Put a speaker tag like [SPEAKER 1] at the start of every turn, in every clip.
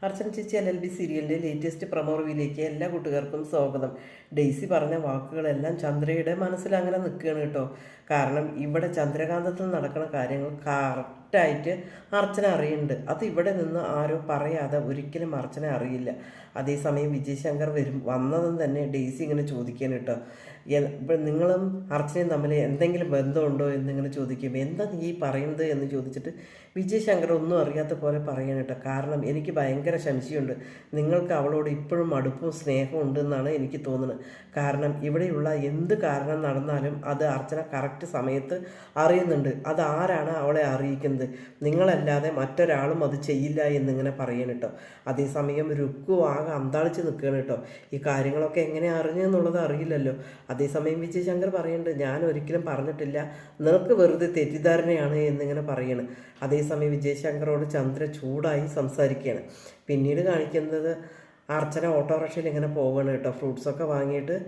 [SPEAKER 1] അർച്ചന ചേച്ചി LLB സീരിയലിൻ്റെ latest promo റിവ്യൂയിലേക്ക് എല്ലാ കൂട്ടുകാർക്കും സ്വാഗതം. ഡെയ്സി പറഞ്ഞ വാക്കുകളെല്ലാം ചന്ദ്രയുടെ മനസ്സിൽ അങ്ങനെ നിൽക്കുകയാണ് കേട്ടോ. കാരണം ഇവിടെ ചന്ദ്രകാന്തത്തിൽ നടക്കുന്ന കാര്യങ്ങൾ കറക്റ്റായിട്ട് അർച്ചന അറിയുന്നുണ്ട്. അത് ഇവിടെ നിന്ന് ആരോ പറയാതെ ഒരിക്കലും അർച്ചന അറിയില്ല. അതേസമയം വിജയ് ശങ്കർ വന്നതും തന്നെ ഡെയ്സി ഇങ്ങനെ ചോദിക്കാൻ കേട്ടോ, നിങ്ങളും അർച്ചനയും തമ്മിൽ എന്തെങ്കിലും ബന്ധമുണ്ടോ എന്നിങ്ങനെ ചോദിക്കും. എന്താ നീ പറയുന്നത് എന്ന് ചോദിച്ചിട്ട് വിജയ് ശങ്കർ ഒന്നും അറിയാത്ത പോലെ പറയാൻ കേട്ടോ. കാരണം എനിക്ക് ഭയങ്കര സംശയമുണ്ട്, നിങ്ങൾക്ക് അവളോട് ഇപ്പോഴും അടുപ്പവും സ്നേഹവും ഉണ്ടെന്നാണ് എനിക്ക് തോന്നുന്നത്. കാരണം ഇവിടെയുള്ള എന്ത് കാരണം നടന്നാലും അത് അർച്ചന കറക്റ്റ് സമയത്ത് അറിയുന്നുണ്ട്. അത് ആരാണ് അവളെ അറിയിക്കുന്നത്? നിങ്ങളല്ലാതെ മറ്റൊരാളും അത് ചെയ്യില്ല എന്നിങ്ങനെ പറയാൻ കേട്ടോ. അതേസമയം രുക്കു ആകെ അന്താളിച്ച് നിൽക്കുകയാണ് കേട്ടോ. ഈ കാര്യങ്ങളൊക്കെ എങ്ങനെ അറിഞ്ഞെന്നുള്ളത് അറിയില്ലല്ലോ. അതേസമയം വിജയ് ശങ്കർ പറയുന്നുണ്ട്, ഞാൻ ഒരിക്കലും പറഞ്ഞിട്ടില്ല, നിനക്ക് വെറുതെ തെറ്റിദ്ധാരണയാണ് എന്നിങ്ങനെ പറയാണ്. അതേസമയം വിജയ് ശങ്കറോട് ചന്ദ്ര ചൂടായി സംസാരിക്കുകയാണ്. പിന്നീട് കാണിക്കുന്നത് അർച്ചന ഓട്ടോറിക്ഷയിൽ ഇങ്ങനെ പോവുകയാണ് കേട്ടോ. ഫ്രൂട്ട്സൊക്കെ വാങ്ങിയിട്ട്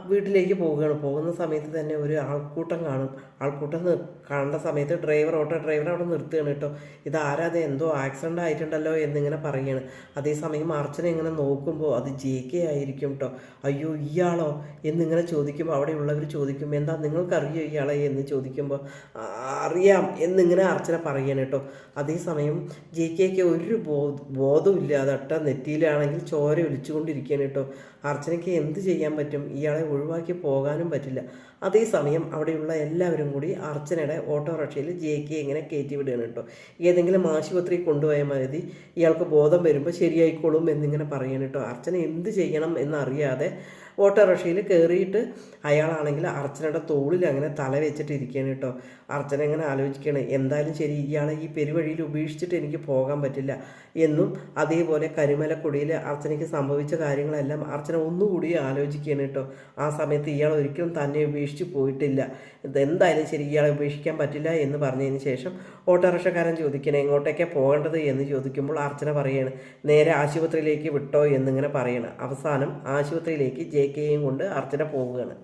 [SPEAKER 1] വീട്ടിലേക്ക് പോവുകയാണ്. പോകുന്ന സമയത്ത് തന്നെ ഒരു ആൾക്കൂട്ടം കാണും. ആൾക്കൂട്ടം കാണേണ്ട സമയത്ത് ഓട്ടോ ഡ്രൈവർ അവിടെ നിർത്തുകയാണ് കേട്ടോ. ഇതാരാതെ എന്തോ ആക്സിഡൻ്റ് ആയിട്ടുണ്ടല്ലോ എന്നിങ്ങനെ പറയുകയാണ്. അതേസമയം അർച്ചന ഇങ്ങനെ നോക്കുമ്പോൾ അത് JK ആയിരിക്കും കേട്ടോ. അയ്യോ ഇയാളോ എന്നിങ്ങനെ ചോദിക്കുമ്പോൾ അവിടെയുള്ളവർ ചോദിക്കും, എന്താ നിങ്ങൾക്കറിയോ ഇയാളെ എന്ന് ചോദിക്കുമ്പോൾ അറിയാം എന്നിങ്ങനെ അർച്ചന പറയുകയാണ് കേട്ടോ. അതേസമയം JKക്ക് ഒരു ബോധവും ഇല്ലാതെ നെറ്റിയിലാണെങ്കിൽ ചോര ഒലിച്ചുകൊണ്ടിരിക്കുകയാണ് കേട്ടോ. അർച്ചനയ്ക്ക് എന്ത് ചെയ്യാൻ പറ്റും? ഇയാളെ ഒഴിവാക്കി പോകാനും പറ്റില്ല. അതേസമയം അവിടെയുള്ള എല്ലാവരും കൂടി അർച്ചനയുടെ ഓട്ടോറിക്ഷയിൽ JK ഇങ്ങനെ കയറ്റി വിടുകയാണ് കേട്ടോ. ഏതെങ്കിലും ആശുപത്രി കൊണ്ടുപോയാൽ മതി, ഇയാൾക്ക് ബോധം വരുമ്പോൾ ശരിയായിക്കോളും എന്നിങ്ങനെ പറയണം കേട്ടോ. അർച്ചന എന്ത് ചെയ്യണം എന്നറിയാതെ ഓട്ടോറിക്ഷയിൽ കയറിയിട്ട് അയാളാണെങ്കിൽ അർച്ചനയുടെ തോളിൽ അങ്ങനെ തല വെച്ചിട്ട് ഇരിക്കുകയാണ് കേട്ടോ. അർച്ചന ഇങ്ങനെ ആലോചിക്കുകയാണ്, എന്തായാലും ശരി, ഇയാളെ ഈ പെരുവഴിയിൽ ഉപേക്ഷിച്ചിട്ട് എനിക്ക് പോകാൻ പറ്റില്ല എന്നും. അതേപോലെ കരിമലക്കുടിയിൽ അർച്ചനയ്ക്ക് സംഭവിച്ച കാര്യങ്ങളെല്ലാം അർച്ചന ഒന്നുകൂടി ആലോചിക്കുകയാണ് കേട്ടോ. ആ സമയത്ത് ഇയാൾ ഒരിക്കലും തന്നെ ഉപേക്ഷിച്ച് പോയിട്ടില്ല, ഇതെന്തായാലും ശരി, ഇയാളെ ഉപേക്ഷിക്കാൻ പറ്റില്ല എന്ന് പറഞ്ഞതിന് ശേഷം ഓട്ടോറിക്ഷക്കാരൻ ചോദിക്കണേ എങ്ങോട്ടേക്കാണ് പോകേണ്ടത് എന്ന് ചോദിക്കുമ്പോൾ അർച്ചന പറയുകയാണ്, നേരെ ആശുപത്രിയിലേക്ക് വിട്ടോ എന്നിങ്ങനെ പറയണം. അവസാനം ആശുപത്രിയിലേക്ക് JKയും കൊണ്ട് അർച്ചന പോവുകയാണ്.